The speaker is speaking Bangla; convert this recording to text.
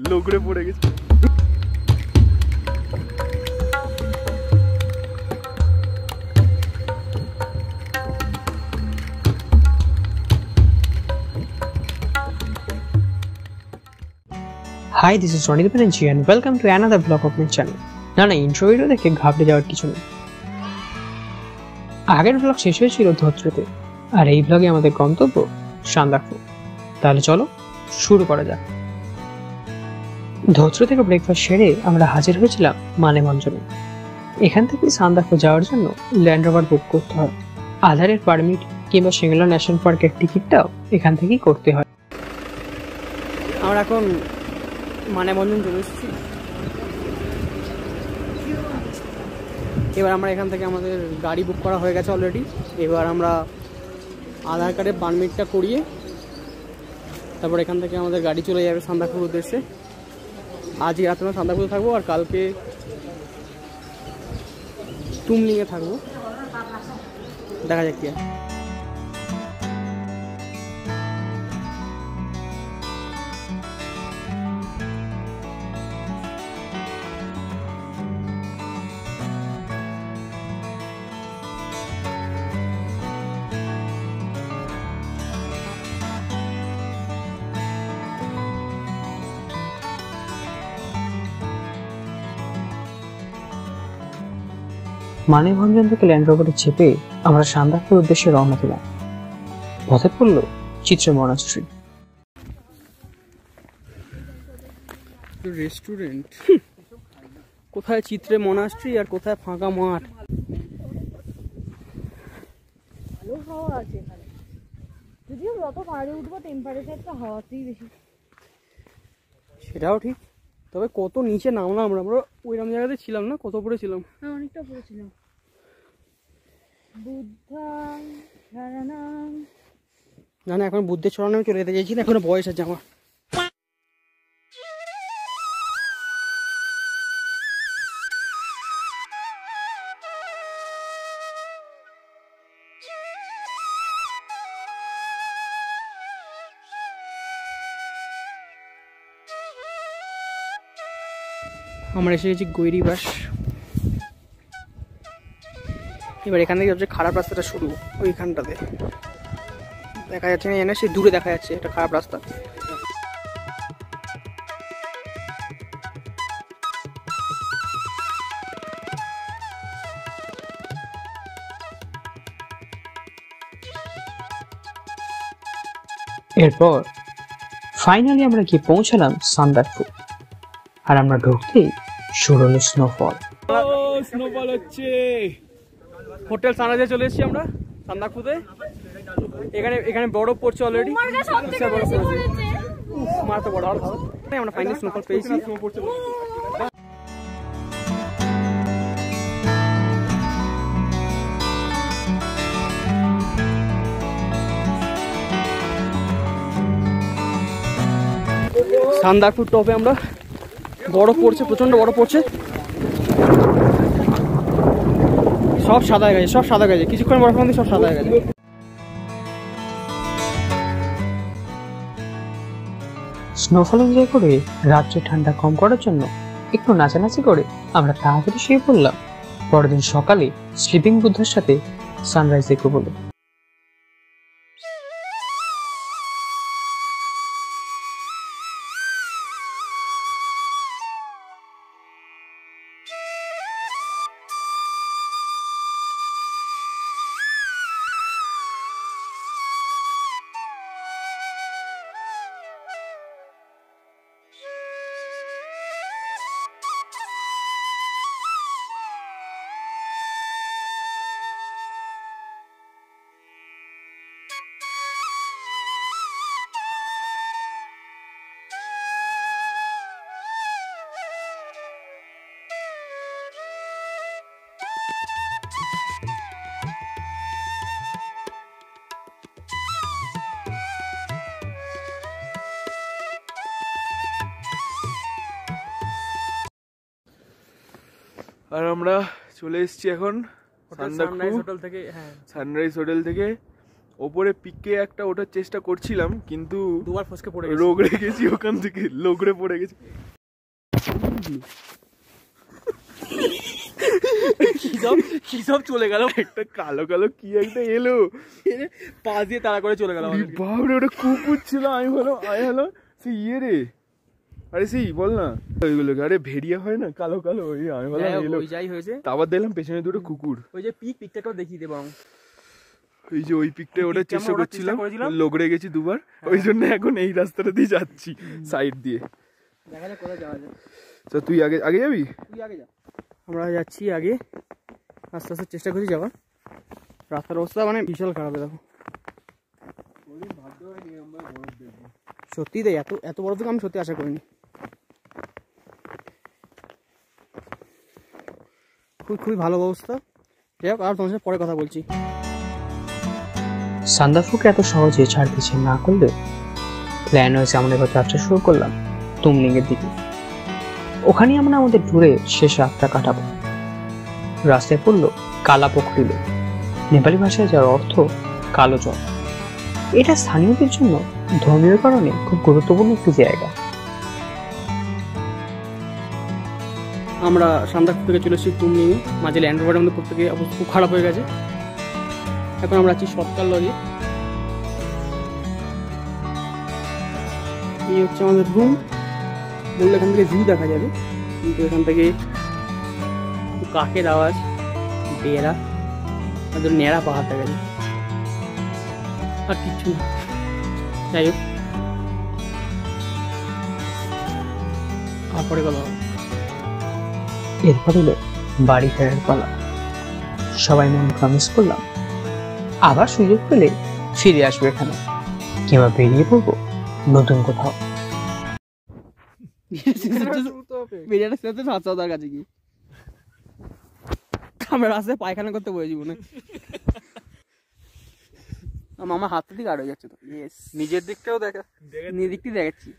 লোকরে পড়ে গেছে। Hi, this is Ronit Banerjee and welcome to another vlog of my channel. না ইন্ট্রো ভিডিও দেখে ঘাবড়ে যাওয়ার কিছু নেই। আগের ব্লগ শেষ হয়েছিল ধত্রতে, আর এই ব্লগে আমাদের গন্তব্য সান্দাকফু। তাহলে চলো শুরু করা যাক। ধত্র থেকে ব্রেকফাস্ট সেরে আমরা হাজির হয়েছিলাম মানেভঞ্জনে। এখান থেকে সান্দাকফু যাওয়ার জন্য ল্যান্ড রোভার বুক করতে হয়। আধারের পারমিট কিংবা সিংলা ন্যাশনাল পার্কের টিকিটটাও এখান থেকেই করতে হয়। আমরা এখন মানেভঞ্জন চলে এসেছি। এবার আমরা এখান থেকে আমাদের গাড়ি বুক করা হয়ে গেছে অলরেডি। এবার আমরা আধার কার্ডের পারমিটটা করিয়ে তারপর এখান থেকে আমাদের গাড়ি চলে যাবে সান্দাকফুর উদ্দেশ্যে। আজই রাতে আমরা সান্দাকফুরে থাকবো, আর কালকে তুমলিংয়ে থাকবো। দেখা যাক কি হয়। মানেভঞ্জন থেকে ল্যান্ড রোভারে চেপে আমরা সান্দাকফুর উদ্দেশ্যে রওনা দিলাম। পথে পড়ল চিত্র মনাস্ট্রি। রেস্টুরেন্ট কোথায় চিত্রে মনাস্ট্রি আর কোথায় ফাঁকা মাঠ। ভালো হাওয়া আছে এখানে, যদিও যত পাহাড়ে উঠবো টেম্পারেচারটা হাওয়াতেই বেশি। সেটাও ঠিক, তবে কত নিচে নামলাম আমরা। ওইরকম জায়গাতে ছিলাম না, কত উপরে ছিলাম। হ্যাঁ, অনেকটা পড়েছিলাম। বুদ্ধাং শরণং। না না, এখন বুদ্ধের চরণে আমি চলে যেতে চাইছি না, এখনো বয়স আছে আমার। আমরা এসে গেছি গৈরিবাস। এবার এখান থেকে সবচেয়ে খারাপ রাস্তাটা শুরু, ওইখানটাতে দেখা যাচ্ছে না, জানে সে দূরে দেখা যাচ্ছে একটা খারাপ রাস্তা। এরপর ফাইনালি আমরা গিয়ে পৌঁছালাম সান্দাকফু, আর আমরা ঢুকতেই শুরু হলো স্নোফল। স্নোফল হচ্ছে। হোটেল সানরাইজে চলে এসেছি আমরা সান্দাকফুতে। এখানে বরফ পড়ছে অলরেডি। মারা তো বড় আমরা ফাইনালি স্নোফল পেয়েছি। সান্দাকফু টপে আমরা বরফ পড়ছে, প্রচন্ড বরফ পড়ছে। সব সাদা হয়ে গেছে, সব সাদা হয়ে গেছে, কিছুক্ষণ বরফ মধ্যে সব সাদা হয়ে গেছে। স্নোফল এনজয় করে রাত্রে ঠান্ডা কম করার জন্য একটু নাচানাচি করে আমরা তাড়াতাড়ি শুয়ে পড়লাম। পরের দিন সকালে স্লিপিং বুদ্ধার সাথে সানরাইজ দেখবো বলে। আর আমরা চলে এসেছি এখন সানরাইজ হোটেল থেকে ওপরে পিকে একটা ওঠার চেষ্টা করছিলাম, কিন্তু দুবার ফসকে পড়ে রোগড়ে গেছি ওখান থেকে, লোগড়ে পড়ে গেছি। কি সব চলে গেল, একটা কালো কালো কি একটা এলো, পা দিয়ে তাড়া করে চলে গেল। বাবরে ওটা কুকুর ছিল। আমি হলো সেই ইয়ে রে, আরে সেই বল না ওইগুলো, আরে ভেড়িয়া হয় না কালো কালো, ওই আমি বললাম এলো। যাই হয়েছে, তারপর দেখলাম পেছনে দুটো কুকুর। ওই যে পিকটাকেও দেখিয়ে দেবো। ওই যে ওই পিকটা ওটা চেষ্টা করছিলাম, করেছিলাম। লোগড়ে গেছি দুবার, ওই জন্য এখন এই রাস্তাটা দিয়ে যাচ্ছি সাইড দিয়ে। দেখা যাক কোথায় যাওয়া যায়। তো তুই আগে আগে যাবি? তুই আগে যা, আমরা যাচ্ছি আগে, আস্তে আস্তে চেষ্টা করছি যাওয়ার। রাস্তার অবস্থা মানে বিশাল খারাপ। দেখো সত্যি তাই, এত বড় থেকে আমি সত্যি আশা করিনি। খুবই ভালো অবস্থা। যাই হোক, আর তোমার সাথে পরে কথা বলছি। সান্দাফুকে এত সহজে ছাড় দিচ্ছে না করলে প্ল্যান হয়েছে আমরা এবার যাত্রা শুরু করলাম তুমলিংয়ের দিকে। ওখানেই আমরা আমাদের ট্যুরে শেষ রাতটা কাটাবো। রাস্তায় পড়লো কালা পোখরিল, নেপালি ভাষায় যার অর্থ কালো জল। এটা স্থানীয়দের জন্য ধর্মীয় কারণে খুব গুরুত্বপূর্ণ একটি জায়গা। আমরা সান্দাকফু থেকে চলে এসেছি তুমলিংয়ে। মাঝে ল্যান্ড রোভারের মধ্যে প্রত্যেকে অবস্থা খুব খারাপ হয়ে গেছে। এখন আমরা আছি সৎকার লজে। এই হচ্ছে আমাদের রুম। বললে এখান থেকে ভিউ দেখা যাবে, কিন্তু এখান থেকে কাকের আওয়াজ, বেড়া, তাদের ন্যাড়া পাহাড় দেখা যায়, আর কিচ্ছু না। যাই হোক, তারপরে কথা হবে। এরপর হলো বাড়ি ফেরার পালা। সবাই মন প্রমিস করলাম আবার সুযোগ পেলে ফিরে আসবো এখানে, কিংবা বেরিয়ে পড়বো নতুন কোথাও। বেরিয়াটা সেটা সাতশো তার কাছে গিয়ে আমরা রাস্তায় পায়খানা করতে বলেছি মনে। আমার হাতটা দিকে আর হয়ে যাচ্ছে তো। নিজের দিকটাও নিজের দিকটাই দেখাচ্ছি।